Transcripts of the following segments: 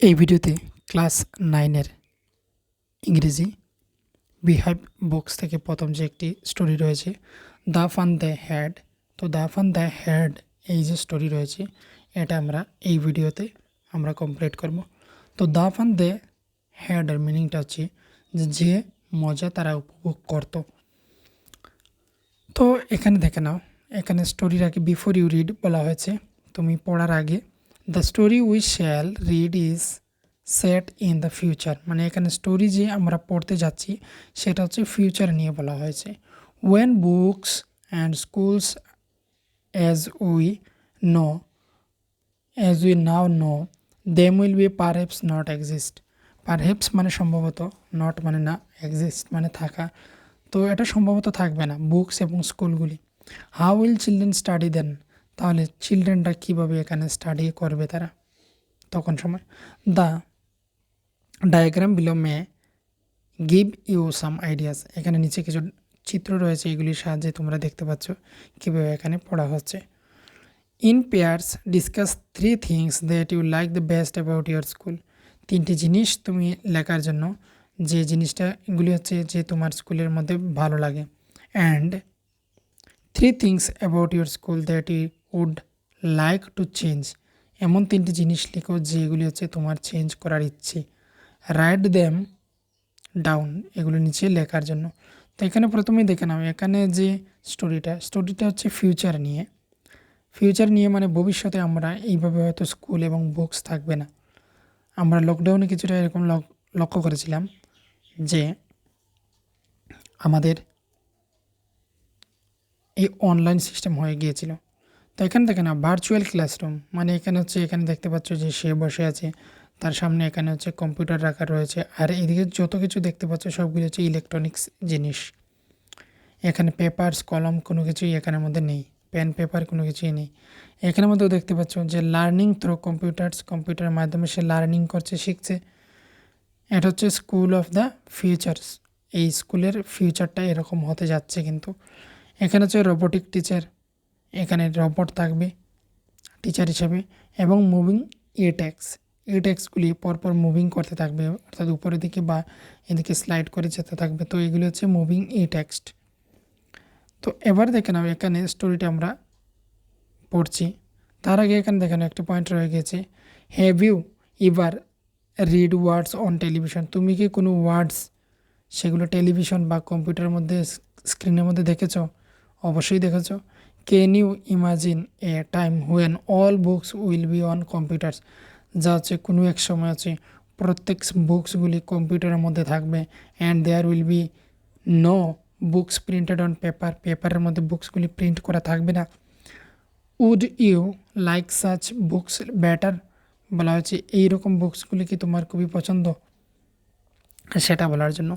এই ভিডিওতে ক্লাস 9 ইংরেজি বিহাইভ বুকস থেকে প্রথম যে একটি স্টোরি রয়েছে দ্য ফান দ্য হ্যাড। তো দ্য ফান দ্য হ্যাড এই যে স্টোরি রয়েছে এটা আমরা এই ভিডিওতে আমরা কমপ্লিট করব। তো দ্য ফান দ্য হ্যাডের মিনিংটা হচ্ছে যে মজা তারা উপভোগ করত। তো এখানে দেখে নাও, এখানে স্টোরির আগে বিফোর ইউ রিড বলা হয়েছে, তুমি পড়ার আগে। The story we shall read is set in the future, মানে এখানে স্টোরি যে আমরা পড়তে যাচ্ছি সেটা হচ্ছে ফিউচার নিয়ে বলা হয়েছে। When books and schools as we know as we now know them will be perhaps not exist. Perhaps মানে সম্ভবত, নট মানে না, এক্সিস্ট মানে থাকা। তো এটা সম্ভবত থাকবে না বুকস এবং স্কুলগুলি। How will children study then, তাহলে চিলড্রেনরা কীভাবে এখানে স্টাডি করবে তারা তখন সময়। The diagram below may give you some ideas, এখানে নিচে কিছু চিত্র রয়েছে, এগুলির সাহায্যে তোমরা দেখতে পাচ্ছ কীভাবে এখানে পড়া হচ্ছে। In pairs discuss 3 things that you like the best about your school, 3টি জিনিস তুমি লেখার জন্য যে জিনিসটা এগুলি হচ্ছে যে তোমার স্কুলের মধ্যে ভালো লাগে। And 3 things about your school that you would like to change, এমন 3টি জিনিস লিখো যেগুলি হচ্ছে তোমার চেঞ্জ করার ইচ্ছে। রাইট দ্যাম ডাউন, এগুলো নিচে লেখার জন্য। তো এখানে প্রথমেই দেখে নাও, এখানে যে স্টোরিটা হচ্ছে ফিউচার নিয়ে মানে ভবিষ্যতে আমরা এইভাবে হয়তো স্কুল এবং বুকস থাকবে না। আমরা লকডাউনে কিছুটা এরকম লক্ষ্য করেছিলাম যে আমাদের এই অনলাইন সিস্টেম হয়ে গিয়েছিল। তো এখানে দেখে না ভার্চুয়াল ক্লাসরুম, মানে এখানে হচ্ছে এখানে দেখতে পাচ্ছ যে সে বসে আছে, তার সামনে এখানে হচ্ছে কম্পিউটার রাখা রয়েছে, আর এদিকে যত কিছু দেখতে পাচ্ছ সবগুলো হচ্ছে ইলেকট্রনিক্স জিনিস। এখানে পেপারস কলম কোনো কিছুই এখানের মধ্যে নেই, পেন পেপার কোনো কিছুই নেই। এখানের মধ্যেও দেখতে পাচ্ছ যে লার্নিং থ্রু কম্পিউটারের মাধ্যমে সে লার্নিং করছে, শিখছে। এটা হচ্ছে স্কুল অফ দ্য ফিউচার্স, এই স্কুলের ফিউচারটা এরকম হতে যাচ্ছে। কিন্তু এখানে হচ্ছে রোবোটিক টিচার, এখানে রোবট থাকবে টিচার হিসেবে, এবং মুভিং টেক্সগুলি পরপর মুভিং করতে থাকবে, অর্থাৎ উপরের দিকে বা এদিকে স্লাইড করে যেতে থাকবে। তো এগুলি হচ্ছে মুভিং টেক্সট। তো এবার দেখে নাও এখানে স্টোরিটা আমরা পড়ছি, তার আগে এখানে দেখানো একটা পয়েন্ট রয়ে গেছে, have you ever read words on television, তুমি কি কোনো ওয়ার্ডস সেগুলো টেলিভিশন বা কম্পিউটারের মধ্যে স্ক্রিনের মধ্যে দেখেছ? অবশ্যই দেখেছ। Can you imagine a time when all books will be on computers, যা হচ্ছে কোনো এক সময় হচ্ছে প্রত্যেক বুকসগুলি কম্পিউটারের মধ্যে থাকবে। And there will be no books printed on পেপারের মধ্যে বুকসগুলি প্রিন্ট করা থাকবে না। Would you like such books better, বলা হয়েছে এইরকম বুকসগুলি কি তোমার খুবই পছন্দ, সেটা বলার জন্য।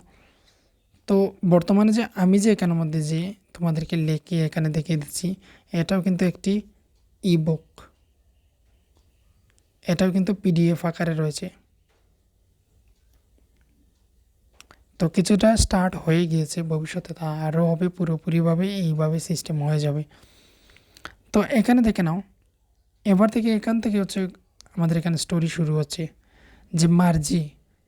তো বর্তমানে যে আমি যে এখানের মধ্যে যে তোমাদেরকে লেখে এখানে দেখিয়ে দিচ্ছি, এটাও কিন্তু একটি ইবুক, এটাও কিন্তু পিডিএফ আকারে রয়েছে। তো কিছুটা স্টার্ট হয়ে গিয়েছে, ভবিষ্যতে তা আরও হবে, পুরোপুরিভাবে এইভাবে সিস্টেম হয়ে যাবে। তো এখানে দেখে নাও, এবার থেকে এখান থেকে হচ্ছে আমাদের এখানে স্টোরি শুরু হচ্ছে যে মার্জি,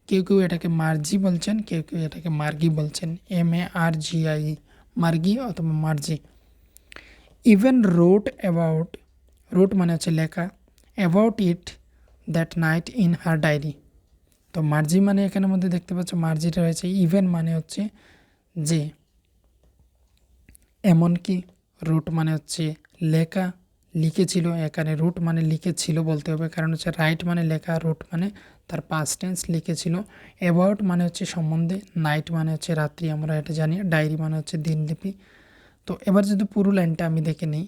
কেউ কেউ এটাকে মার্জি বলছেন, কেউ কেউ এটাকে মার্গি বলছেন, MARGI, মার্গি অথবা মার্জি। ইভেন রোট মানে হচ্ছে লেখা, about it that night in her diary. তো মার্জি মানে এখানের মধ্যে দেখতে পাচ্ছ মার্জিটা রয়েছে, ইভেন মানে হচ্ছে যে, এমনকি, রুট মানে হচ্ছে লেখা, লিখেছিল, এখানে রুট মানে লিখেছিল বলতে হবে, কারণ হচ্ছে রাইট মানে লেখা, রুট মানে তার পাস্ট টেন্স লিখেছিল, অ্যাবাউট মানে হচ্ছে সম্বন্ধে, নাইট মানে হচ্ছে রাত্রি, আমরা এটা জানি, ডায়েরি মানে হচ্ছে দিনলিপি। তো এবার যদি পুরো লাইনটা আমি দেখে নিই,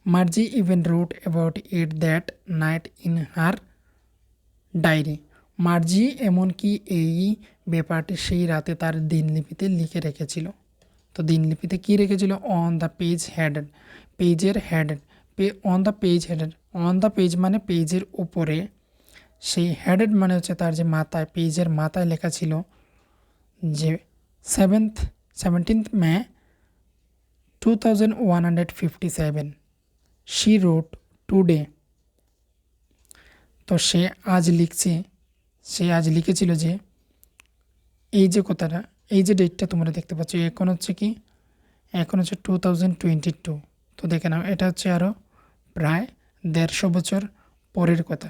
Margie even wrote about it that night in her diary, Margie এমনকি এই ব্যাপারটি সেই রাতে তার দিনলিপিতে লিখে রেখেছিল। তো দিনলিপিতে কী রেখেছিল? অন দ্য পেজ হেডেড, পেজের হেডেড, অন দ্য পেজ মানে পেজের উপরে, সেই হেডেড মানে হচ্ছে তার যে মাথায়, পেজের মাথায় লেখা ছিল যে 17th May 2157 শি রোট টুডে। তো সে আজ লিখছে সে আজ লিখেছিল যে এই যে কথাটা, এই যে ডেটটা তোমরা দেখতে পাচ্ছ, এখন হচ্ছে কি, এখন হচ্ছে 2022। তো দেখে নাও, এটা হচ্ছে আরও প্রায় 150 বছর পরের কথা।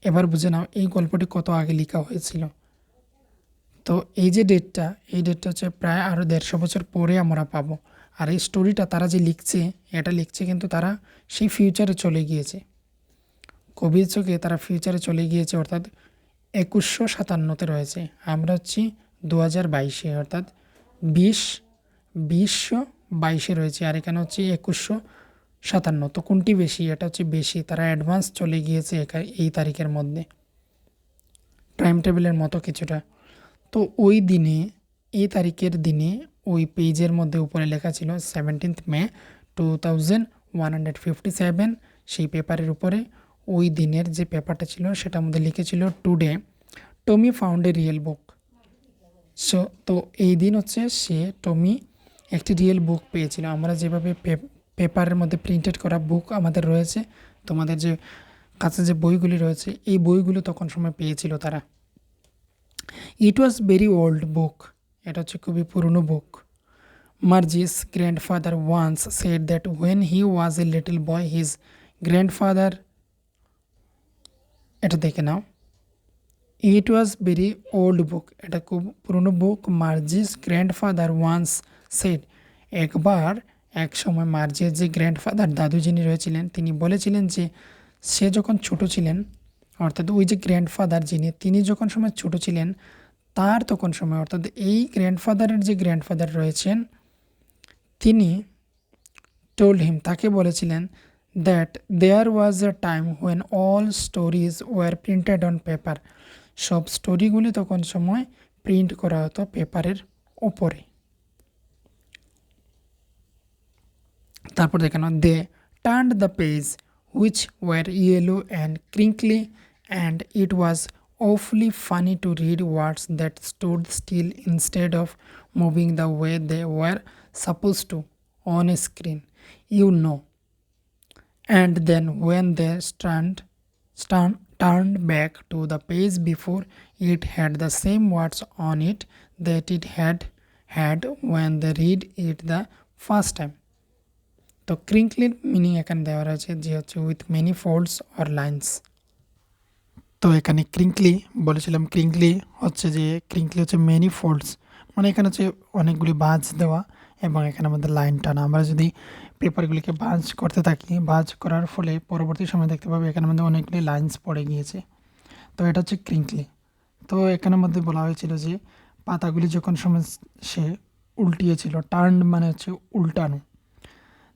এবার বুঝে নাও এই গল্পটি কত আগে লেখা হয়েছিল। তো এই যে ডেটটা, এই ডেটটা হচ্ছে প্রায় আরও 150 বছর পরে আমরা পাবো। আর এই স্টোরিটা তারা যে লিখছে, এটা লিখছে কিন্তু তারা সেই ফিউচারে চলে গিয়েছে। কবির চোখে তারা ফিউচারে চলে গিয়েছে, অর্থাৎ 2157-তে রয়েছে। আমরা হচ্ছি 2022-এ, অর্থাৎ 2022-এ রয়েছে, আর এখানে হচ্ছে 2157। তো কোনটি বেশি? এটা হচ্ছে বেশি, তারা অ্যাডভান্স চলে গিয়েছে এই তারিখের মধ্যে, টাইম টেবিলের মতো কিছুটা। তো ওই দিনে, এই তারিখের দিনে ওই পেজের মধ্যে উপরে লেখা ছিল 17 মে 2157। সেই পেপারের উপরে ওই দিনের যে পেপারটা ছিল সেটার মধ্যে লিখেছিল today Tommy found a real book. So তো এই দিন হচ্ছে সে টমি একটি রিয়েল বুক পেয়েছিল। আমরা যেভাবে পেপারের মধ্যে প্রিন্টেড করা বুক আমাদের রয়েছে, তোমাদের যে কাছে যে বইগুলি রয়েছে, এই বইগুলো তখন সময় পেয়েছিল তারা। ইট ওয়াজ ভেরি ওল্ড বুক, এটা হচ্ছে খুবই পুরনো book. Margie's grandfather once said that when he was a little boy his grandfather, এটা দেখে নাও, ইট ওয়াজ ভেরি ওল্ড বুক, এটা খুব পুরনো book. Margie's grandfather once shed, একবার এক সময় মার্জির যে গ্র্যান্ডফাদার, দাদু যিনি রয়েছিলেন, তিনি বলেছিলেন যে সে যখন ছোট ছিলেন, অর্থাৎ ওই যে গ্র্যান্ডফাদার যিনি, তিনি যখন সময় ছোট ছিলেন, তার তখন সময়, অর্থাৎ এই গ্র্যান্ডফাদারের যে গ্র্যান্ডফাদার রয়েছেন, তিনি টোল্ড হিম, তাকে বলেছিলেন that there was a time when all stories were printed on paper, সব স্টোরিগুলি তখন সময় প্রিন্ট করা হতো পেপারের ওপরে। তারপর দেখানো, they turned the page which were yellow and crinkly and it was awfully funny to read words that stood still instead of moving the way they were supposed to on a screen, you know. And then when they turned back to the page before, it had the same words on it that it had when they read it the first time. তো ক্রিঙ্কলির meaning এখানে দেওয়া রয়েছে যে হচ্ছে with many folds or lines. তো এখানে ক্রিঙ্কলি বলেছিলাম, ক্রিঙ্কলি হচ্ছে যে ক্রিঙ্কলি হচ্ছে মেনি ফোল্ডস, মানে এখানে হচ্ছে অনেকগুলি ভাঁজ দেওয়া এবং এখানে আমাদের লাইন টানা। আমরা যদি পেপারগুলিকে ভাঁজ করতে থাকি, ভাঁজ করার ফলে পরবর্তী সময় দেখতে পাবো এখানের মধ্যে অনেকগুলি লাইন্স পড়ে গিয়েছে। তো এটা হচ্ছে ক্রিঙ্কলি। তো এখানের মধ্যে বলা হয়েছিল যে পাতাগুলি যখন সময় সে উল্টিয়েছিল, টার্ন মানে হচ্ছে উল্টানো,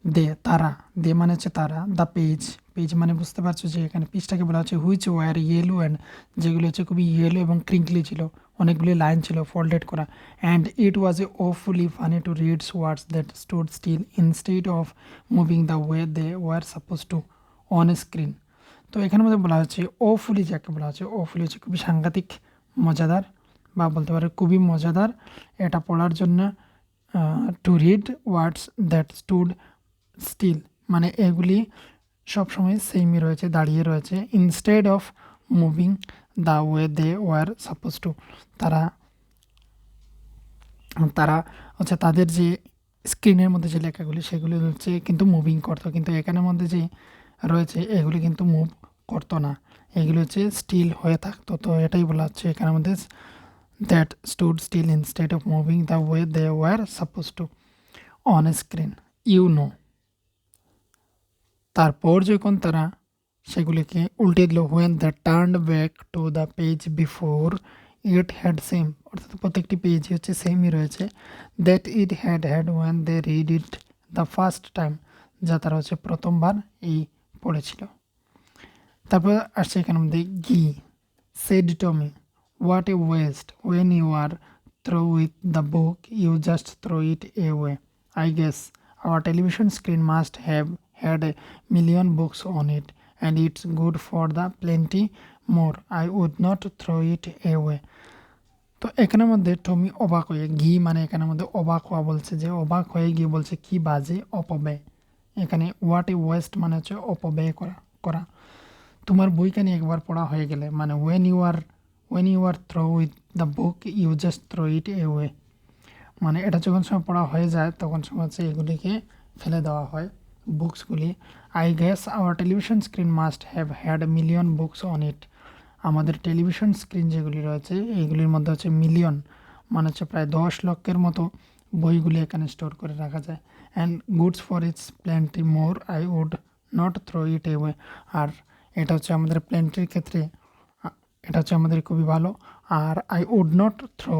দে তারা, দে মানে হচ্ছে তারা, দ্য পেজ, পেজ মানে বুঝতে পারছো যে এখানে পিসটাকে বলা হচ্ছে হুইচ ওয়ার ইয়েলো অ্যান্ড, যেগুলো হচ্ছে খুবই ইয়েলো এবং ক্রিঙ্কলি ছিল, অনেকগুলি লাইন ছিল ফোল্ডেড করা। And it was a awfully funny to reads words that stood still instead of moving the way they were supposed to on screen. তো এখানের মধ্যে বলা হচ্ছে ওফুলি, যাকে বলা হচ্ছে ওফুলি হচ্ছে খুবই সাংঘাতিক মজাদার, বা বলতে পারে খুবই মজাদার এটা পড়ার জন্য। To read words that stood still মানে এগুলি সবসময় সেমই রয়েছে, দাঁড়িয়ে রয়েছে। Instead of moving the way they were supposed to, তারা তারা হচ্ছে তাদের যে স্ক্রিনের মধ্যে যে লেখাগুলি সেগুলি হচ্ছে কিন্তু মুভিং করতো, কিন্তু এখানের মধ্যে যে রয়েছে এগুলি কিন্তু মুভ করতো না, এগুলি হচ্ছে স্টিল হয়ে থাকতো। তো এটাই বলা হচ্ছে এখানের মধ্যে that stood still instead of moving the way they were supposed to on screen, you know. তারপর যখন তারা সেগুলিকে উল্টে দিল, when the turn back to the page before it had same, অর্থাৎ প্রত্যেকটি পেজই হচ্ছে সেমই রয়েছে, that it had when they read it the first time, যা তারা হচ্ছে প্রথমবার এই পড়েছিল। তারপর আসছে এখানের মধ্যে gee, said Tommy what a waste when you are through with the book you just throw it away, I guess our television screen must have had a million books on it and it's good for the plenty more, I would not throw it away. তো এখানের মধ্যে টমি অবাক হয়ে, ঘি মানে এখানের মধ্যে অবাক হওয়া বলছে, যে অবাক হয়ে গিয়ে বলছে কি বাজে অপব্যয়। এখানে হোয়াট এ ওয়েস্ট মানে হচ্ছে অপব্যয় করা। তোমার বইখানি একবার পড়া হয়ে গেলে, মানে when you are when you are through with the book you just throw it away, মানে এটা যখন সময় পড়া হয়ে যায় তখন সময় হচ্ছে এগুলিকে ফেলে দেওয়া হয় বুকসগুলি। I guess our television screen must have had million books on it, আমাদের টেলিভিশন স্ক্রিন যেগুলি রয়েছে এইগুলির মধ্যে হচ্ছে মিলিয়ন মানে হচ্ছে প্রায় 10 লক্ষের মতো বইগুলি এখানে স্টোর করে রাখা যায়। And goods for it's plenty more I would not throw it away, আর এটা হচ্ছে আমাদের প্ল্যান্টির ক্ষেত্রে এটা হচ্ছে আমাদের খুবই ভালো। আর I would not throw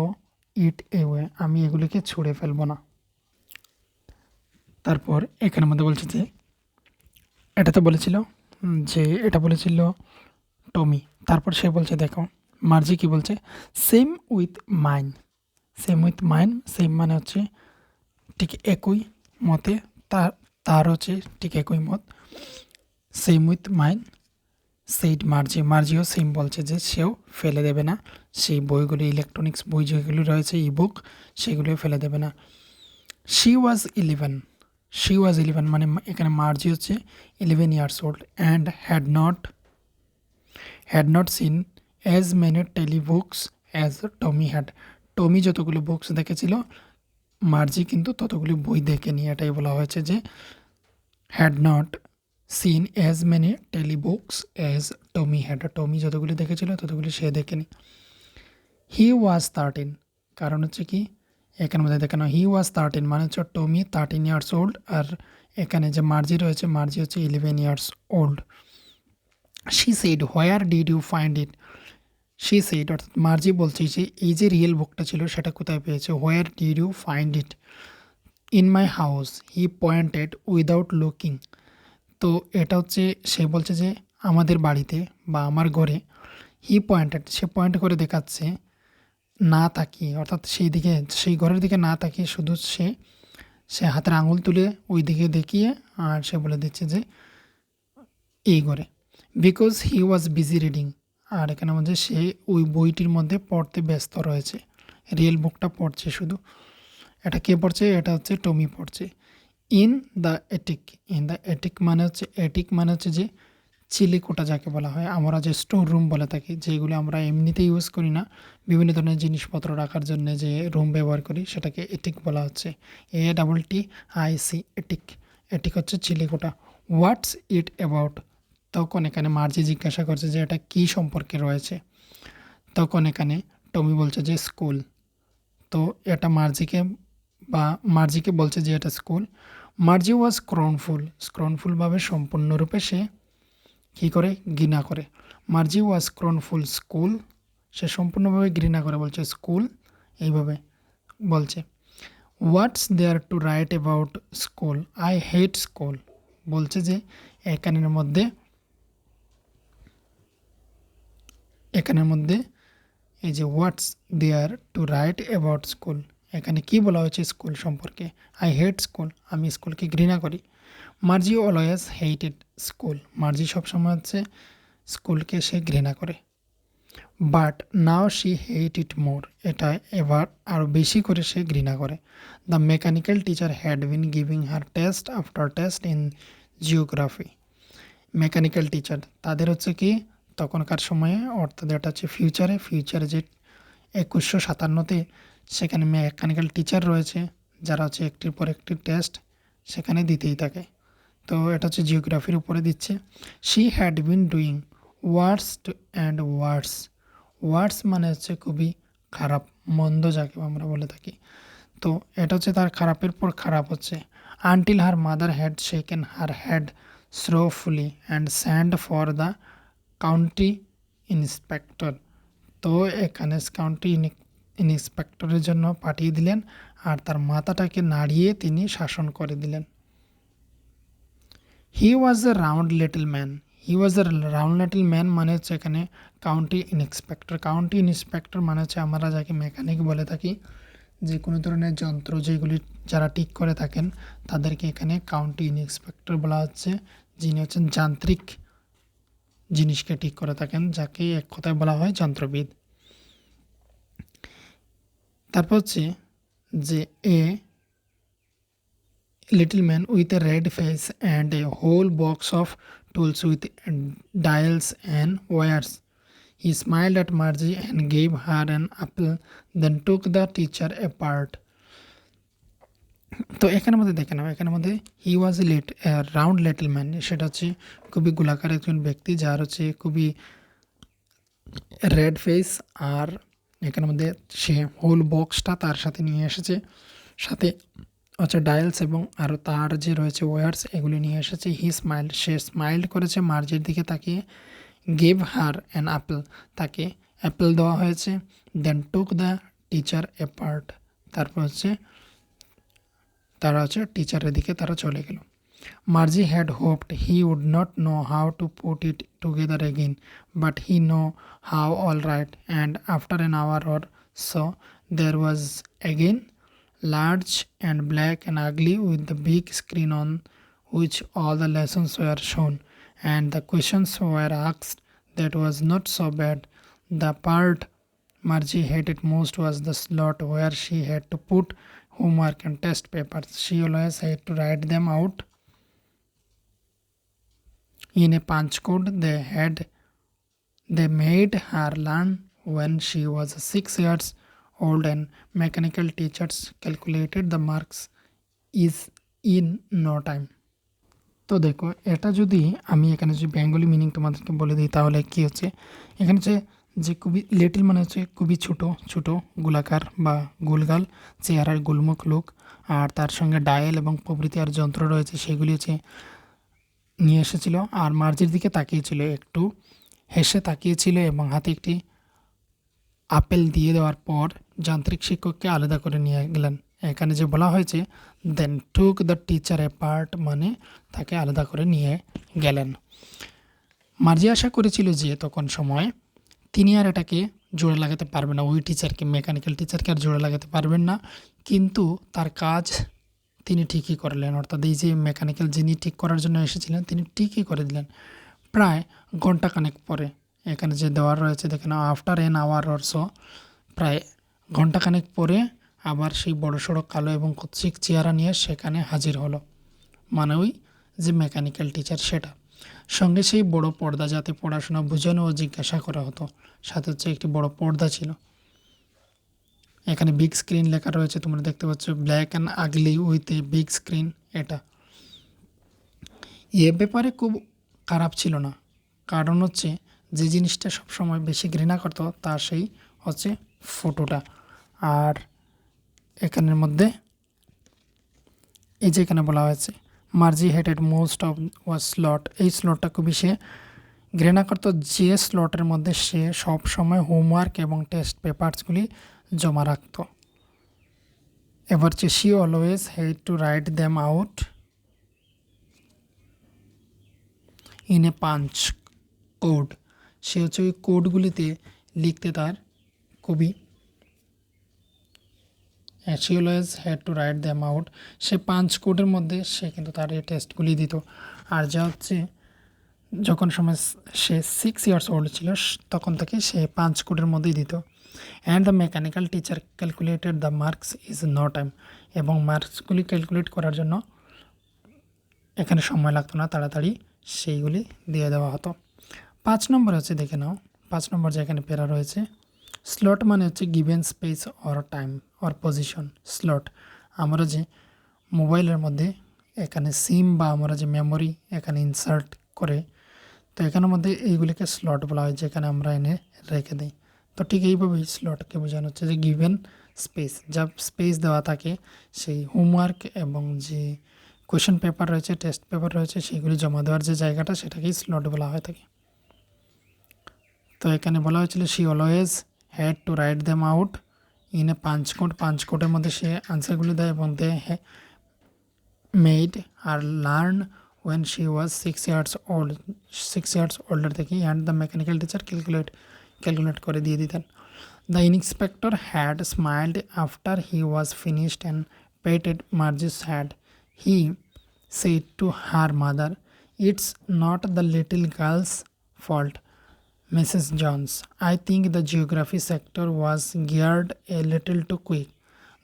it away, আমি এগুলিকে ছুঁড়ে ফেলবো না। তারপর এখানের মধ্যে বলছে যে এটা তো বলেছিল যে এটা বলেছিল টমি, তারপর সে বলছে দেখো মার্জি কি বলছে, same with mine, same with mine, same মানে হচ্ছে ঠিক একই মতে, তার হচ্ছে ঠিক একই মত, same with mine said Margie, মার্জিও সেম বলছে যে সেও ফেলে দেবে না সেই বইগুলি, ইলেকট্রনিক্স বই যেগুলি রয়েছে ই বুক সেগুলিও ফেলে দেবে না। শি ওয়াজ 11, শি ওয়াজ 11 মানে এখানে মার্জি হচ্ছে 11 years old and had not seen as many telebooks as Tommy had, Tommy যতগুলো বুকস দেখেছিল মার্জি কিন্তু ততগুলি বই দেখেনি, এটাই বলা হয়েছে যে had not seen as many telebooks as Tommy had, Tommy যতগুলি দেখেছিল ততগুলি সে দেখেনি। হি ওয়াজ 13, কারণ হচ্ছে কি এখানের মধ্যে দেখানো হি ওয়াজ 13 মানে হচ্ছে টমি 13 ইয়ার্স ওল্ড, আর এখানে যে মার্জি রয়েছে মার্জি হচ্ছে 11 years old. She said where did you find it, she said অর্থাৎ মার্জি বলছে যে এই যে রিয়েল বুকটা ছিল সেটা কোথায় পেয়েছে, where did you find it, in my house, he pointed without looking, তো এটা হচ্ছে সে বলছে যে আমাদের বাড়িতে বা আমার ঘরে, হি পয়েন্টেড সে পয়েন্ট করে দেখাচ্ছে না তাকিয়ে, অর্থাৎ সেই দিকে সেই ঘরের দিকে না তাকিয়ে শুধু সে হাতের আঙুল তুলে ওই দিকে দেখিয়ে আর সে বলে দিচ্ছে যে এই ঘরে, because he was busy reading, আর এখানে মধ্যে সে ওই বইটির মধ্যে পড়তে ব্যস্ত রয়েছে, রিয়েল বুকটা পড়ছে শুধু। এটা কে পড়ছে, এটা হচ্ছে টমি পড়ছে। ইন দ্য এটিক, ইন দ্য এটিক মানে হচ্ছে এটিক মানে হচ্ছে যে চিলেকোঠা যাকে বলা হয়, আমরা যে স্টোর রুম বলে থাকি যেগুলো আমরা এমনিতে ইউজ করি না, বিভিন্ন ধরনের জিনিসপত্র রাখার জন্য যে রুম ব্যবহার করি সেটাকে এটিক বলা হচ্ছে, ATTIC এটিক, এটিক হচ্ছে চিলেকোঠা। হোয়াটস ইট অ্যাবাউট, তখন এখানে মার্জি জিজ্ঞাসা করছে যে এটা কী সম্পর্কে রয়েছে, তখন এখানে টমি বলছে যে স্কুল, তো এটা মার্জিকে বলছে যে এটা স্কুল। মার্জি ওয়াজ স্ক্রনফুলভাবে সম্পূর্ণরূপে সে কী করে ঘৃণা করে, মার্জি ওয়াজ স্ক্রনফুল স্কুল, সে সম্পূর্ণভাবে ঘৃণা করে বলছে স্কুল, এইভাবে বলছে। What's there to write about school, I hate school, বলছে যে এখানের মধ্যে এই যে what's there to write about school, এখানে কি বলা হয়েছে স্কুল সম্পর্কে, আই হেট স্কুল, আমি স্কুলকে ঘৃণা করি। মার্জি অলওয়েজ হেটেড স্কুল, মার্জি সবসময় হচ্ছে স্কুলকে সে ঘৃণা করে। বাট নাও শি হেট ইট মোর, এটা এবার আরও বেশি করে সে ঘৃণা করে। The mechanical teacher had been giving her test after test in geography, mechanical teacher তাদের হচ্ছে কি তখনকার সময়ে, অর্থাৎ এটা হচ্ছে ফিউচারে যে 2157-তে সেখানে মেকানিক্যাল টিচার রয়েছে যারা হচ্ছে একটির পর একটি টেস্ট সেখানে দিতেই থাকে, তো এটা হচ্ছে জিওগ্রাফির উপরে দিচ্ছে। She had been doing worst and worse মানে হচ্ছে খুবই খারাপ, মন্দ যাকে আমরা বলে থাকি, তো এটা হচ্ছে তার খারাপের পর খারাপ হচ্ছে। Until her mother had shaken her had sorrowfully and sent for the county inspector, তো এখানে কাউন্টি ইন্সপেক্টরের জন্য পাঠিয়ে দিলেন আর তার মাথাটাকে নাড়িয়ে তিনি শাসন করে দিলেন। He was a round little man, he was a round little man মানে হচ্ছে এখানে কাউন্টি ইন্সপেক্টর মানে হচ্ছে আমরা যাকে মেকানিক বলে থাকি, যে কোনো ধরনের যন্ত্র যেগুলি যারা ঠিক করে থাকেন তাদেরকে এখানে কাউন্টি ইন্সপেক্টর বলা হচ্ছে, যিনি হচ্ছেন যান্ত্রিক জিনিসকে ঠিক করে থাকেন, যাকে এক কথায় বলা হয় যন্ত্রবিদ। তারপর হচ্ছে যে a little man with a red face and a whole box of tools with dials and wires, He smiled at Margie and gave her an apple, then took the teacher apart. তো এখানের মধ্যে দেখে নাও, এখানের মধ্যে হি was a round little man, সেটা হচ্ছে খুবই গোলাকার একজন ব্যক্তি যার হচ্ছে খুবই রেড ফেস। আর এখানের মধ্যে সে হোল বক্সটা তার সাথে নিয়ে এসেছে, সাথে হচ্ছে ডায়ালস এবং আরও তার যে রয়েছে ওয়ার্ডস এগুলি নিয়ে এসেছে। হি স্মাইল্ড, সে স্মাইল্ড করেছে মার্জির দিকে তাকিয়ে। গেভ হার অ্যান অ্যাপেল, তাকে অ্যাপেল দেওয়া হয়েছে। Then took the teacher apart, তারপর হচ্ছে তারা হচ্ছে টিচারের দিকে তারা চলে গেল। Margie had hoped he would not know how to put it together again, but he know how all right, and after an hour or so there was again large and black and ugly with the big screen on which all the lessons were shown and the questions were asked. That was not so bad. The part Margie hated most was the slot where she had to put homework and test papers. She always had to write them out in a punch code they made her learn when she was 6 years old, and mechanical teachers calculated the marks is in no time. তো দেখো, এটা যদি আমি এখানে যদি Bengali meaning তোমাদেরকে বলে দিই তাহলে কি হচ্ছে, এখানে হচ্ছে যে খুবই লিটল মানে হচ্ছে খুবই ছোট ছোট গোলাকার বা গোলগাল চেহারার গোলমুখ লোক, আর তার সঙ্গে ডায়াল এবং প্রভৃতি আর যন্ত্র রয়েছে সেগুলি হচ্ছে নিয়ে এসেছিল। আর মার্জির দিকে তাকিয়েছিল, একটু হেসে তাকিয়েছিল এবং হাতে একটি আপেল দিয়ে দেওয়ার পর যান্ত্রিক শিক্ষককে আলাদা করে নিয়ে গেলেন। এখানে যে বলা হয়েছে then took the teacher apart, মানে তাকে আলাদা করে নিয়ে গেলেন। মার্জি আশা করেছিল যে তখন সময় তিনি আর এটাকে জোড়া লাগাতে পারবেন না, ওই টিচারকে, মেকানিক্যাল টিচারকে আর জোড়া লাগাতে পারবেন না, কিন্তু তার কাজ তিনি ঠিকই করলেন। অর্থাৎ এই যে মেকানিক্যাল যিনি ঠিক করার জন্য এসেছিলেন তিনি ঠিকই করে দিলেন। প্রায় ঘন্টাখানেক পরে, এখানে যে দেওয়া রয়েছে দেখেন after an hour or so, প্রায় ঘন্টাখানেক পরে আবার সেই বড়সড় কালো এবং কুৎসিক চেহারা নিয়ে সেখানে হাজির হলো, মানে ওই যে মেকানিক্যাল টিচার সেটা। সঙ্গে সেই বড় পর্দা যাতে পড়াশোনা বোঝানো ও জিজ্ঞাসা করা হতো, সাথে হচ্ছে একটি বড় পর্দা ছিল। এখানে বিগ স্ক্রিন লেখা রয়েছে, তোমরা দেখতে পাচ্ছ black and ugly with a big screen. এটা এ ব্যাপারে খুব খারাপ ছিল না, কারণ হচ্ছে যে জিনিসটা সবসময় বেশি ঘৃণা করতো তা সেই হচ্ছে ফটোটা। আর এখানের মধ্যে এই যে এখানে বলা হয়েছে Margie hated most of was slot, এই স্লটটা খুবই সে ঘৃণা করতো, যে স্লটের মধ্যে সে সব সময় হোমওয়ার্ক এবং টেস্ট পেপারসগুলি জমা রাখতো। এবার হচ্ছে she always had to write them out in a punch code, সে হচ্ছে ওই কোডগুলিতে লিখতে তার খুবই she always had to write them out, সে পাঞ্চ কোডের মধ্যে সে কিন্তু তার এই টেস্টগুলি দিত। আর যা হচ্ছে যখন সময় সে 6 ইয়ার্স ওল্ড ছিল তখন থেকে সে পাঞ্চ কোডের মধ্যেই দিত। And the mechanical teacher calculated the marks is no time, এবং মার্কসগুলি ক্যালকুলেট করার জন্য এখানে সময় লাগতো না, তাড়াতাড়ি সেইগুলি দিয়ে দেওয়া হতো। 5 নম্বর হচ্ছে দেখে নাও, 5 নম্বর যে এখানে পেরা রয়েছে, স্লট মানে হচ্ছে given space or time or position. Slot আমরা যে মোবাইলের মধ্যে এখানে সিম বা আমরা যে মেমোরি এখানে ইনসার্ট করে, তো এখানের মধ্যে এইগুলিকে স্লট বলা হয়, যেখানে আমরা এনে রেখে দিই। তো ঠিক এইভাবেই স্লটকে বোঝানো হচ্ছে যে গিভেন স্পেস, যা স্পেস দেওয়া থাকে সেই হোমওয়ার্ক এবং যে কোয়েশ্চেন পেপার রয়েছে, টেস্ট পেপার রয়েছে, সেগুলি জমা দেওয়ার যে জায়গাটা সেটাকেই স্লট বলা হয়ে থাকে। তো এখানে বলা হয়েছিল she always had to write them out in a punch code, punch কোডের মধ্যে সে আনসারগুলি দেয় এবং they made her learn when she was 6 years old, 6 years older থেকে, and the mechanical teacher calculate করে দিয়ে দিতেন। The inspector had smiled after he was finished and patted Margie's head. He said to her mother, "It's not the little girl's fault, Mrs. Jones. I think the geography sector was geared a little too quick.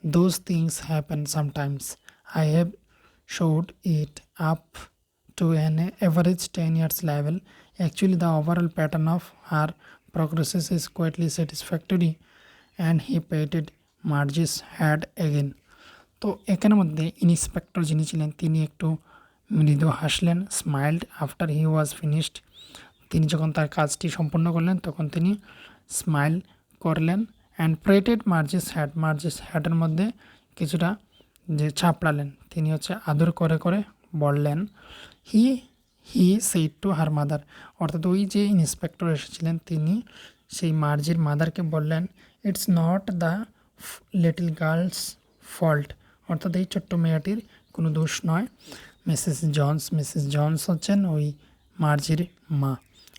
Those things happen sometimes. I have showed it up to an average 10 years level. Actually, the overall pattern of her progress is quietly satisfactory and he patted Margie's head again. তো এখানের মধ্যে inspector যিনি ছিলেন তিনি একটু মৃদু হাসলেন, smiled after he was finished. তিনি যখন তার কাজটি সম্পূর্ণ করলেন তখন তিনি স্মাইল করলেন। অ্যান্ড প্রেটেড মার্জিস হেডের মধ্যে কিছুটা যে চাপড়ালেন, তিনি হচ্ছে আদর করে করে বললেন he said to her mother, অর্থাৎ ওই যে ইন্সপেক্টর এসেছিলেন তিনি সেই মার্জির মাদারকে বললেন it's not the little girls fault, অর্থাৎ এই ছোট্ট মেয়েটির কোনো দোষ নয়। মিসেস জনস হচ্ছেন ওই মার্জির মা।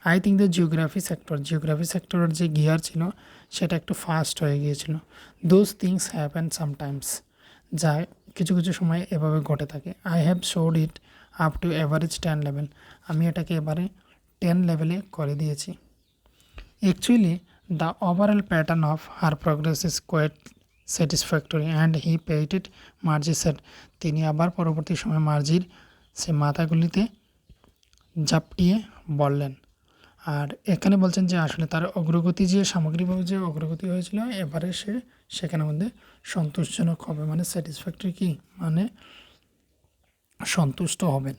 আই থিঙ্ক দ্য জিওগ্রাফি সেক্টরের যে গিয়ার ছিল সেটা একটু ফাস্ট হয়ে গিয়েছিল। দোজ থিংস হ্যাপেন সামটাইমস, যা কিছু কিছু সময় এভাবে ঘটে থাকে। I have showed it up to average 10 level, আমি এটাকে এবারে 10 লেভেলে করে দিয়েছি। Actually the overall pattern of her progress is quite satisfactory and he patted Margie set. তিনি আবার পরবর্তী সময় মার্জির সে মাথাগুলিতে ঝাপটিয়ে বললেন। আর এখানে বলছেন যে আসলে তার অগ্রগতি যে সামগ্রিকভাবে যে অগ্রগতি হয়েছিল এবারে সে সেখানের মধ্যে সন্তোষজনক হবে, মানে স্যাটিসফ্যাক্টরি কি মানে সন্তুষ্ট হবেন।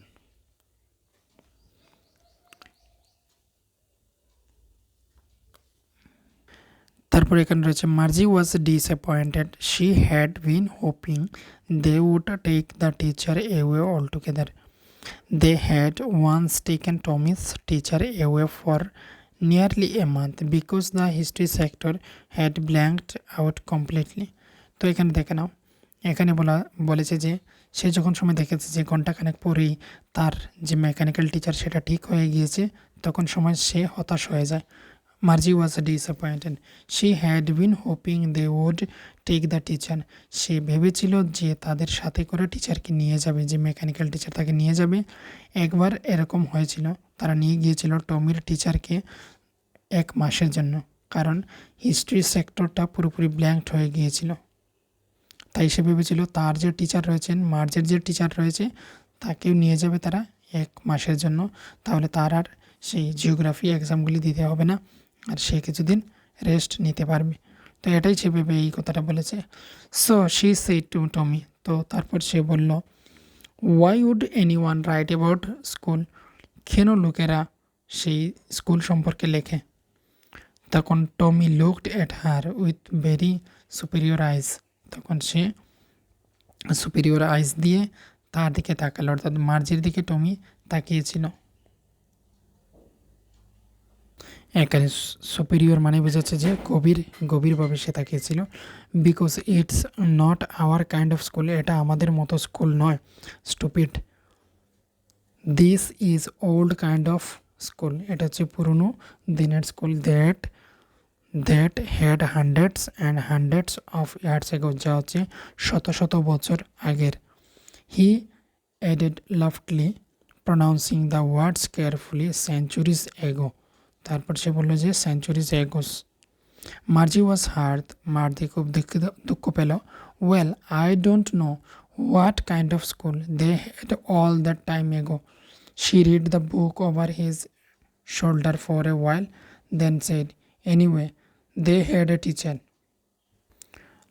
তারপর এখানে রয়েছে Margie was disappointed, she had been hoping they would take the teacher away altogether. They had once taken Tommy's teacher away for nearly a month because the history sector had blanked out completely. তো এখানে দেখে নাও, এখানে বলেছে যে সে যখন সময় দেখেছে যে ঘন্টাখানেক পরেই তার যে মেকানিক্যাল টিচার সেটা ঠিক হয়ে গিয়েছে, তখন সময় সে হতাশ হয়ে যায়। Margie was disappointed, she had been hoping they would take the teacher. সে ভেবেছিল যে তাদের সাথে করে টিচারকে নিয়ে যাবে, যে মেকানিক্যাল টিচার তাকে নিয়ে যাবে। একবার এরকম হয়েছিল, তারা নিয়ে গিয়েছিল টমির টিচারকে 1 মাসের জন্য, কারণ হিস্ট্রি সেক্টরটা পুরোপুরি ব্ল্যাঙ্কড হয়ে গিয়েছিল। তাই সে ভেবেছিল তার যে টিচার রয়েছেন, মার্জের যে টিচার রয়েছে তাকেও নিয়ে যাবে তারা 1 মাসের জন্য, তাহলে তার আর সেই জিওগ্রাফি এক্সামগুলি দিতে হবে না, আর সে কিছুদিন রেস্ট নিতে পারবে। তো এটাই সে ভেবে এই কথাটা বলেছে। So she said to Tommy, তো তারপর সে বলল why would anyone write about school, কেন লোকেরা সেই স্কুল সম্পর্কে লেখে। তখন Tommy looked at her with very superior eyes, তখন সে সুপিরিয়র আইজ দিয়ে তার দিকে তাকালো, অর্থাৎ মার্জির দিকে টমি তাকিয়েছিল। এখানে সুপিরিয়র মানে বোঝাচ্ছে যে গভীরভাবে সে তাকিয়েছিল। Because it's not our kind of school, এটা আমাদের মতো স্কুল নয়। Stupid, this is old kind of school, এটা হচ্ছে পুরনো দিনের school. That had hundreds and hundreds of years ago, যা হচ্ছে শত শত বছর আগের। He added loftily pronouncing the words carefully, centuries ago. তারপর সে বলল যে সেঞ্চুরিজ এগোস। মার্জি ওয়াজ হার্ট, মার্জি খুব দুঃখ পেল। Well I don't know what kind of school they had all that time ago. She read the book over his shoulder for a while, then said anyway they had a teacher.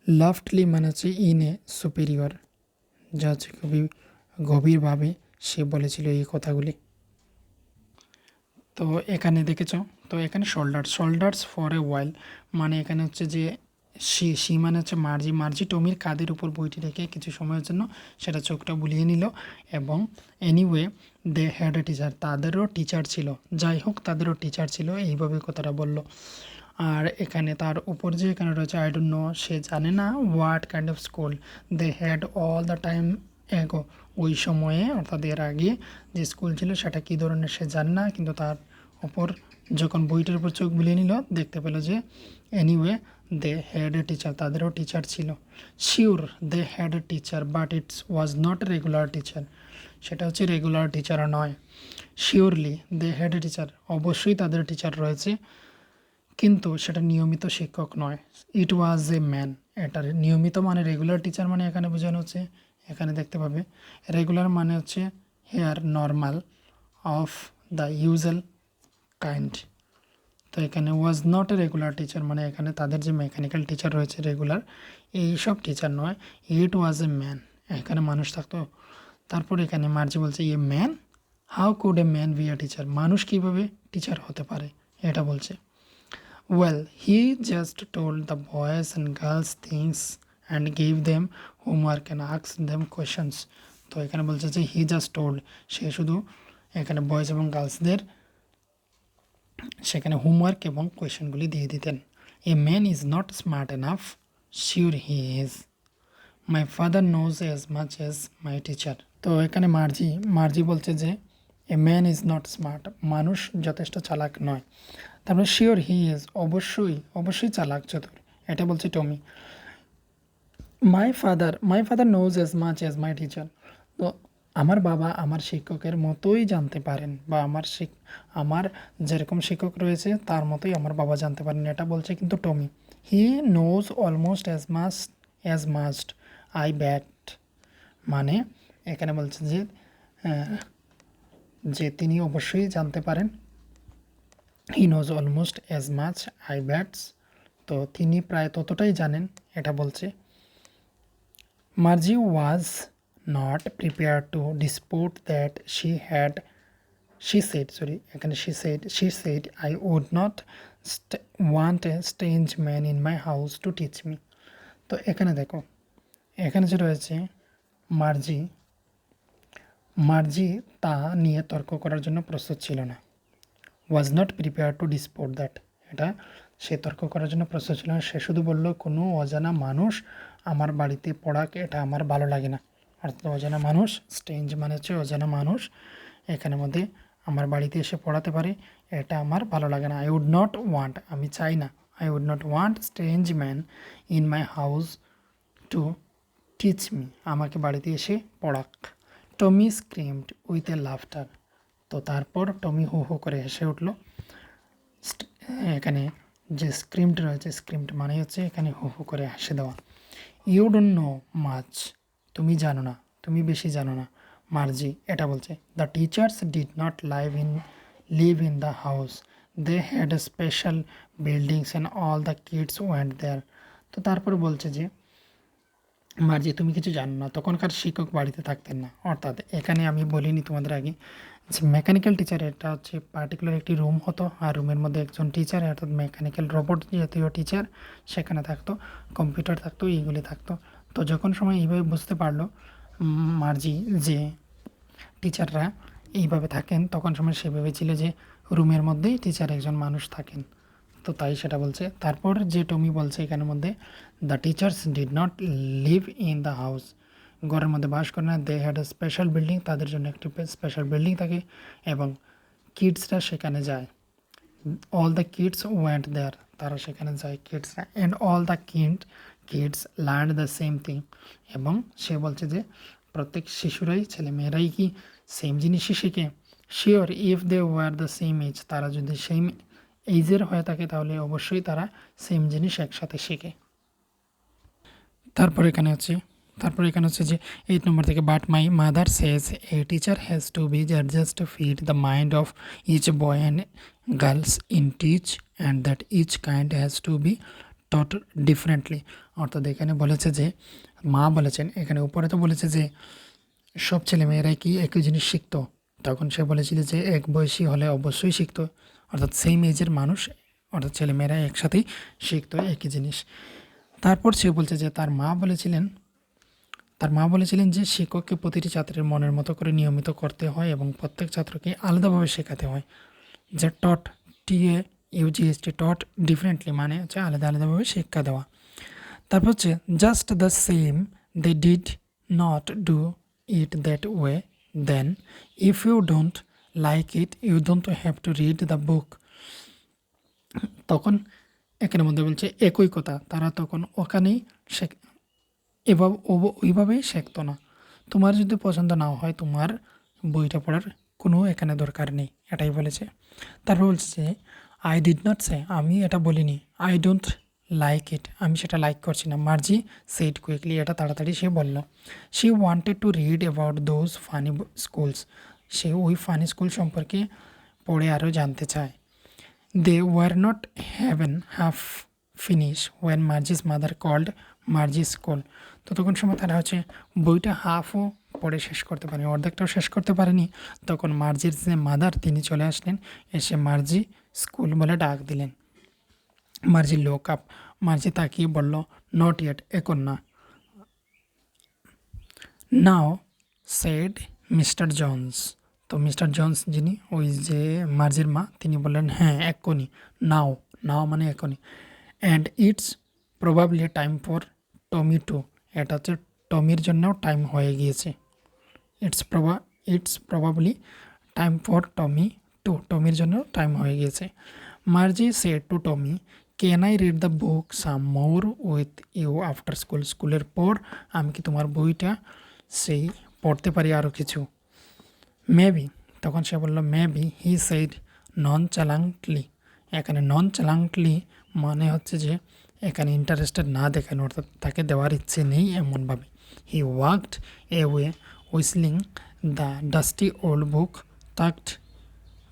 Loftily মানে হচ্ছে in a superior, যা হচ্ছে খুবই গভীরভাবে সে বলেছিল এই কথাগুলি। তো এখানে দেখেছ, তো এখানে শোল্ডার্স ফর এ ওয়াইল মানে এখানে হচ্ছে যে সি মানে হচ্ছে মার্জি টমির কাঁধের উপর বইটি রেখে কিছু সময়ের জন্য সেটা চোখটা বুলিয়ে নিল। এবং anyway they had a teacher, তাদেরও টিচার ছিল, যাই হোক তাদেরও টিচার ছিল, এইভাবে কথাটা বলল। আর এখানে তার উপর যে এখানে রয়েছে আই ডোন্ট নো, সে জানে না what kind of school they had all the time ago, ওই সময়ে অর্থাৎ এর আগে যে স্কুল ছিল সেটা কী ধরনের সে জানে না, কিন্তু তার ওপর যখন বইটার উপর চোখ বুলিয়ে নিল দেখতে পেল যে anyway they had a teacher, তাদেরও টিচার ছিল। Sure they had a teacher but it's was not a regular teacher, সেটা হচ্ছে রেগুলার টিচার নয়। Surely they had a teacher, অবশ্যই তাদের টিচার রয়েছে, কিন্তু সেটা নিয়মিত শিক্ষক নয়। ইট ওয়াজ এ ম্যান, এটার নিয়মিত মানে রেগুলার টিচার মানে এখানে বোঝানো হচ্ছে, এখানে দেখতে পাবে রেগুলার মানে হচ্ছে here normal of the usual kind. তো এখানে was not a regular teacher, মানে এখানে তাদের যে মেকানিক্যাল টিচার রয়েছে রেগুলার, এইসব টিচার নয়। ইট ওয়াজ এ ম্যান, এখানে মানুষ থাকতো। তারপর এখানে মার্জি বলছে a man, how could a man be a teacher, মানুষ কীভাবে টিচার হতে পারে এটা বলছে। Well he just told the boys and girls things and give them homework and ask them questions. তো এখানে বলছে যে হি জাস্ট টোল্ড, সে শুধু এখানে বয়েজ এবং গার্লসদের সেখানে হোমওয়ার্ক এবং কোয়েশনগুলি দিয়ে দিতেন। A man is not smart enough, sure he is, my father knows as much as my teacher. তো এখানে মার্জি বলছে যে a man is not smart, মানুষ যথেষ্ট চালাক নয়। তারপরে শিওর হি ইজ, অবশ্যই চালাক চতুর, এটা বলছে Tommy. My father knows as much as my teacher, তো আমার বাবা আমার শিক্ষকের মতোই জানতে পারেন, বা আমার যেরকম শিক্ষক রয়েছে তার মতোই আমার বাবা জানতে পারেন, এটা বলছে কিন্তু Tommy. He knows almost as must I bet, মানে এখানে বলছে যে তিনি অবশ্যই জানতে পারেন। He knows almost as much I bets, তো তিনি প্রায় ততটাই জানেন, এটা বলছে। Margie was not prepare to dispute that she said I would not want a strange man in my house to teach me. তো এখানে দেখো, এখানে যে রয়েছে মার্জি তা নিয়ে তর্ক করার জন্য প্রস্তুত ছিল না। ওয়াজ not prepare to dispute that, এটা সে তর্ক করার জন্য প্রস্তুত ছিল না। সে শুধু বলল কোনো অজানা মানুষ আমার বাড়িতে পড়াক এটা আমার ভালো লাগে না। অর্থাৎ অজানা মানুষ, স্ট্রেঞ্জ মানে হচ্ছে অজানা মানুষ, এখানের মধ্যে আমার বাড়িতে এসে পড়াতে পারে এটা আমার ভালো লাগে না। আই উড নট ওয়ান্ট, আমি চাই না, I would not want strange man in my house to teach me, আমাকে বাড়িতে এসে পড়াক। Tommy screamed with a laughter, তো তারপর টমি হু হু করে হেসে উঠল। এখানে যে স্ক্রিমড রয়েছে, স্ক্রিমড মানে হচ্ছে এখানে হু হু করে হেসে দেওয়া। ইউ ডোন্ট নো মাচ, তুমি জানো না, তুমি বেশি জানো না, মার্জি এটা বলছে। The teachers did not live in the house, they had a special buildings and all the kids went there. তো তারপর বলছে যে মার্জি তুমি কিছু জানো না, তখনকার শিক্ষক বাড়িতে থাকতেন না। অর্থাৎ এখানে আমি বলিনি তোমাদের আগে যে মেকানিক্যাল টিচার এটা হচ্ছে পার্টিকুলার একটি রুম হতো, আর রুমের মধ্যে একজন টিচার অর্থাৎ মেকানিক্যাল রোবট জাতীয় টিচার সেখানে থাকতো, কম্পিউটার থাকতো, এইগুলি থাকতো। তো যখন সময় এইভাবে বুঝতে পারলো মার্জি যে টিচাররা এইভাবে থাকেন, তখন সময় সে ভেবেছিল যে রুমের মধ্যেই টিচার একজন মানুষ থাকেন, তো তাই সেটা বলছে। তারপর যে টমি বলছে এখানের মধ্যে the teachers did not live in the house, ঘরের মধ্যে বাস করে না, they had a special building, তাদের জন্য একটি স্পেশাল বিল্ডিং থাকে এবং কিডসরা সেখানে যায়। All the kids went there, তারা সেখানে যায় কিডসরা, and all the kids learn the same thing, এবং সে বলছে যে প্রত্যেক শিশুরাই ছেলেমেয়েরাই কি সেম জিনিসই শেখে। Sure if they were the same age, তারা যদি সেম এইজের হয়ে থাকে তাহলে অবশ্যই তারা সেম জিনিস একসাথে শেখে। তারপর এখানে হচ্ছে যে 8 নম্বর থেকে, but my mother says a teacher has to be just to feed the mind of each boy and girls in teach and that each kind has to be taught differently. অর্থাৎ এখানে বলেছে যে মা বলেছেন, এখানে উপরে তো বলেছে যে সব ছেলেমেয়েরাই কি একই জিনিস শিখতো, তখন সে বলেছিল যে এক বয়সী হলে অবশ্যই শিখতো, অর্থাৎ সেম এজের মানুষ অর্থাৎ ছেলেমেয়েরা একসাথেই শিখতো একই জিনিস। তারপর সে বলছে যে তার মা বলেছিলেন যে শিক্ষককে প্রতিটি ছাত্রের মনের মতো করে নিয়মিত করতে হয় এবং প্রত্যেক ছাত্রকে আলাদাভাবে শেখাতে হয়। যে টট TAUGHT টট ডিফারেন্টলি মানে হচ্ছে আলাদাভাবে শিক্ষা দেওয়া। তারপর হচ্ছে just the same they did not do it that way then if you don't like it you don't have to read the book. তখন এখানের মধ্যে বলছে একই কথা, তারা তখন ওখানেই ওইভাবেই শেখতো না। তোমার যদি পছন্দ না হয় তোমার বইটা পড়ার কোনো এখানে দরকার নেই, এটাই বলেছে। তারপর বলছে যে আই ডিড নট সে, আমি এটা বলিনি, আই ডোন্ট লাইক ইট, আমি সেটা লাইক করছি না। মার্জি সেড কুইকলি, এটা তাড়াতাড়ি সে বলল। She wanted to read about those funny schools, সে ওই ফানি স্কুল সম্পর্কে পড়ে আরও জানতে চায়। They were not even half finished when Margie's mother called Margie's school. ততক্ষণ সময় তারা হচ্ছে বইটা হাফও পড়ে শেষ করতে পারেনি, অর্ধেকটাও শেষ করতে পারেনি। তখন মার্জির যে মাদার তিনি চলে আসলেন, এসে মার্জি স্কুল বলে ডাক দিলেন। মার্জি লোক আপ, মার্জি তাকিয়ে বলল, নট ইয়েট, এখন না। নাও সেড মিস্টার জোন্স। তো মিস্টার জোন্স যিনি ওই যে মার্জির মা, তিনি বললেন হ্যাঁ এক্ষুনি, নাও। নাও মানে এক্ষুনি। And it's probably time for Tommy too. এটা হচ্ছে টমির জন্যও টাইম হয়ে গিয়েছে। It's probably time for Tommy too. টমির জন্য টাইম হয়ে গিয়েছে। Margie said to Tommy, can I read the book some more with you after school. স্কুলের পর আমি কি তোমার বইটা সেই পড়তে পারি আরও কিছু? মেবি, তখন সে বলল মেবি। হি সেইড নন চ্যালাংটলি। এখানে নন চ্যালাংটলি মানে হচ্ছে যে এখানে ইন্টারেস্টেড না দেখানো, অর্থাৎ তাকে দেওয়ার ইচ্ছে নেই এমনভাবে। He walked away whistling, the dusty old book tucked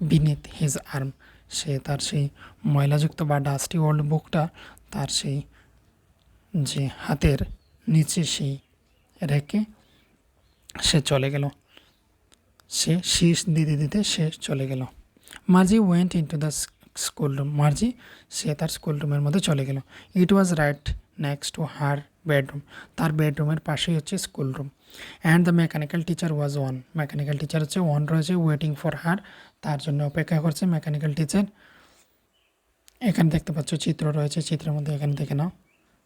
beneath his arm. সে তার সেই ময়লাযুক্ত বা ডাস্টি ওল্ড বুকটা তার সেই যে হাতের নিচে সেই রেখে সে চলে গেল। সে শীষ দিতে দিতে সে চলে গেল। Margie went into the school room. Margie সে তার স্কুল রুমের মধ্যে চলে গেল। It was right next to her bedroom. তার বেডরুমের পাশেই হচ্ছে school room. And the mechanical teacher was on. Mechanical teacher হচ্ছে ওয়ান রয়েছে, ওয়েটিং ফর হার, তার জন্য অপেক্ষা করছে মেকানিক্যাল টিচার। এখানে দেখতে পাচ্ছ চিত্র রয়েছে, চিত্রের মধ্যে এখানে দেখে নাও।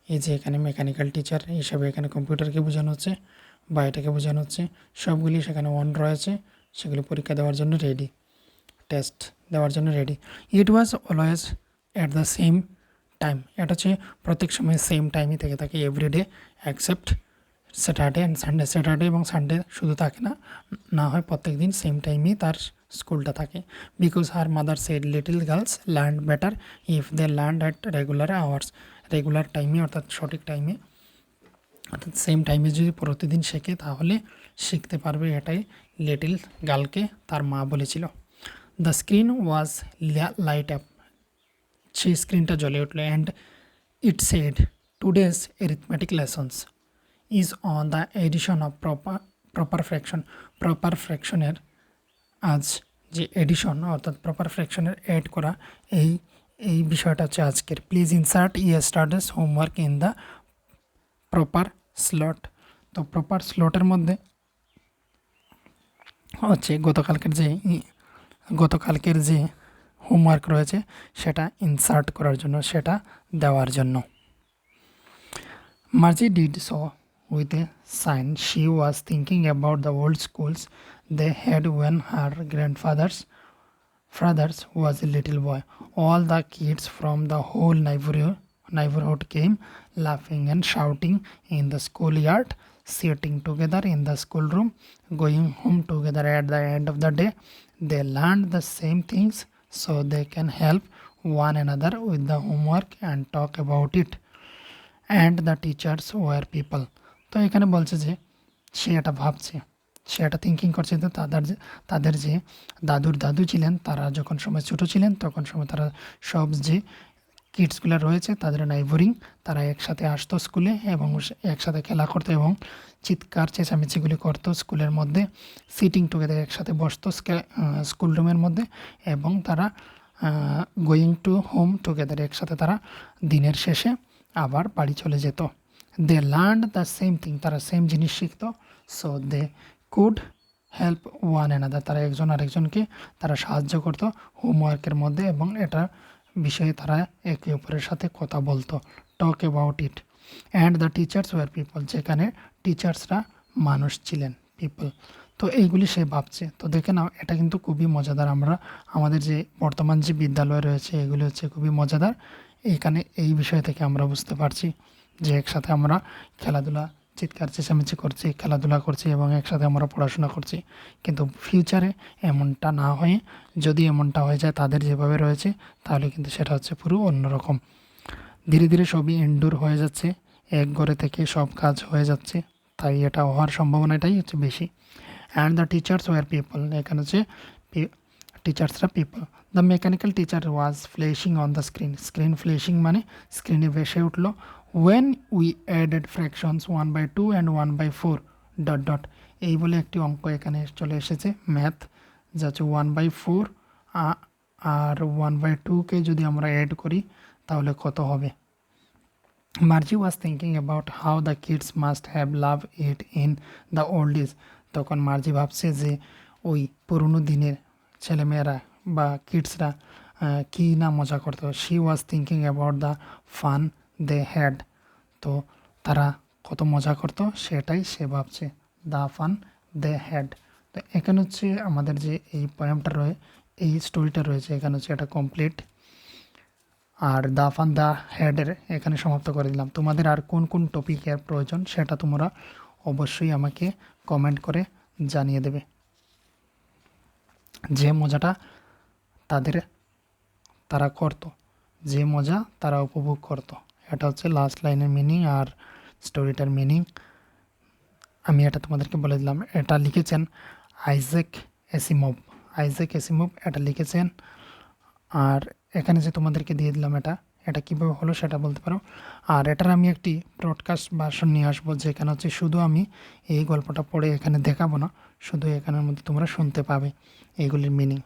এই যে এখানে মেকানিক্যাল টিচার হিসাবে এখানে কম্পিউটারকে বোঝানো হচ্ছে বা এটাকে বোঝানো হচ্ছে। সবগুলি সেখানে অন রয়েছে, সেগুলি পরীক্ষা দেওয়ার জন্য রেডি, টেস্ট দেওয়ার জন্য ready. It was always at the same time. এটা হচ্ছে প্রত্যেক সময় সেম টাইমই থেকে থাকে, everyday except Saturday and Sunday. Saturday এবং সানডে শুধু থাকে না, না হয় প্রত্যেক দিন সেম টাইমেই তার স্কুলটা থাকে। Because her mother said little girls learn better if they learn at regular hours. Regular টাইমে অর্থাৎ সঠিক টাইমে, অর্থাৎ সেম টাইমে যদি প্রতিদিন শেখে তাহলে শিখতে পারবে, এটাই লিটল গার্লকে তার মা বলেছিল। The screen was light up. সেই স্ক্রিনটা জ্বলে উঠলো। And it said today's arithmetic lessons is on the addition of proper fraction. Proper ফ্র্যাকশনের আজ যে এডিশন অর্থাৎ প্রপার ফ্র্যাকশনের অ্যাড করা, এই বিষয়টা হচ্ছে আজকের। Please insert ইয়েস্টারডেজ homework in the proper slot. তো প্রপার স্লটের মধ্যে হচ্ছে গতকালকের যে হোমওয়ার্ক রয়েছে সেটা ইনসার্ট করার জন্য, সেটা দেওয়ার জন্য। Margie did so with a sign. She was thinking about the old schools they had when her grandfather's was a little boy. All the kids from the whole neighborhood came laughing and shouting in the schoolyard, sitting together in the schoolroom, going home together at the end of the day. They learned the same things so they can help one another with the homework and talk about it. And the teachers were people. তো এখানে বলছে যে সে এটা ভাবছে, সে এটা thinking করছে যে তাদের যে দাদু ছিলেন, তারা যখন সময় ছোটো ছিলেন তখন সময় তারা সব যে কিডসগুলো রয়েছে তাদের নাইবরিং, তারা একসাথে আসতো স্কুলে এবং একসাথে খেলা করতো এবং চিৎকার চেঁচামেচিগুলি করতো স্কুলের মধ্যে। সিটিং টুগেদার, একসাথে বসতো স্কুল রুমের মধ্যে, এবং তারা গোয়িং টু হোম টুগেদার, একসাথে তারা দিনের শেষে আবার বাড়ি চলে যেত। They learn the same thing, তারা সেম জিনিস শিখত। So they could help one another, তারা একজন আরেকজনকে তারা সাহায্য করত হোমওয়ার্কের মধ্যে, এবং এটা বিষয়ে তারা একে অপরের সাথে কথা বলতো, talk about it. And the teachers were people, যেখানে টিচার্সরা মানুষ ছিলেন, পিপল। তো এইগুলি সে ভাবছে। তো দেখে নাও, এটা কিন্তু খুবই মজাদার। আমরা আমাদের যে বর্তমান যে বিদ্যালয় রয়েছে এগুলি হচ্ছে খুবই মজাদার। এখানে এই বিষয় থেকে আমরা বুঝতে পারছি যে একসাথে আমরা খেলাধুলা, চিৎকার চেঁচামেচি করছি, খেলাধুলা করছি এবং একসাথে আমরা পড়াশোনা করছি। কিন্তু ফিউচারে এমনটা না হয়ে, যদি এমনটা হয়ে যায় তাদের যেভাবে রয়েছে, তাহলে কিন্তু সেটা হচ্ছে পুরো অন্যরকম। ধীরে ধীরে সবই ইনডোর হয়ে যাচ্ছে, এক ঘরে থেকে সব কাজ হয়ে যাচ্ছে, তাই এটা হওয়ার সম্ভাবনাটাই হচ্ছে বেশি। And the teachers were people, এখানে হচ্ছে টিচার্সরা people. The mechanical teacher was flashing on the screen flashing মানে স্ক্রিনে ভেসে উঠলো when we added fractions 1/2 and 1/4 dot dot এই বলে একটি অঙ্ক এখানে চলে এসেছে ম্যাথ যা হচ্ছে 1/4 আর 1/2কে যদি আমরা অ্যাড করি তাহলে কত হবে। Margie was thinking about how the kids must have love it in the old days. তখন মার্জি ভাবছে যে ওই পুরনো দিনের ছেলেমেয়েরা বা কিডসরা কী না মজা করতো। She was thinking about the fun they had, তো তারা কত মজা করতো সেটাই সে ভাবছে, দ্য ফান দে হ্যাড। তো এখানে হচ্ছে আমাদের যে এই পোয়েমটা এই স্টোরিটা রয়েছে এখানে হচ্ছে এটা কমপ্লিট। আর দ্য ফান দ্য হ্যাডের এখানে সমাপ্ত করে দিলাম। তোমাদের আর কোন কোন টপিকের প্রয়োজন সেটা তোমরা অবশ্যই আমাকে কমেন্ট করে জানিয়ে দেবে। যে মজাটা তারা করতো, যে মজা তারা উপভোগ করতো, এটা হচ্ছে লাস্ট লাইনের মিনিং আর স্টোরিটার মিনিং। আমি এটা তোমাদেরকে বলে দিলাম। এটা লিখেছেন আইজ্যাক এসিমোভ এটা লিখেছেন। আর এখানে যে তোমাদেরকে দিয়ে দিলাম এটা কীভাবে হলো সেটা বলতে পারো। আর এটার আমি একটি ব্রডকাস্ট ভার্সন নিয়ে আসবো যেখানে হচ্ছে শুধু আমি এই গল্পটা পড়ে এখানে দেখাবো না, শুধু এখানের মধ্যে তোমরা শুনতে পাবে এইগুলির মিনিং।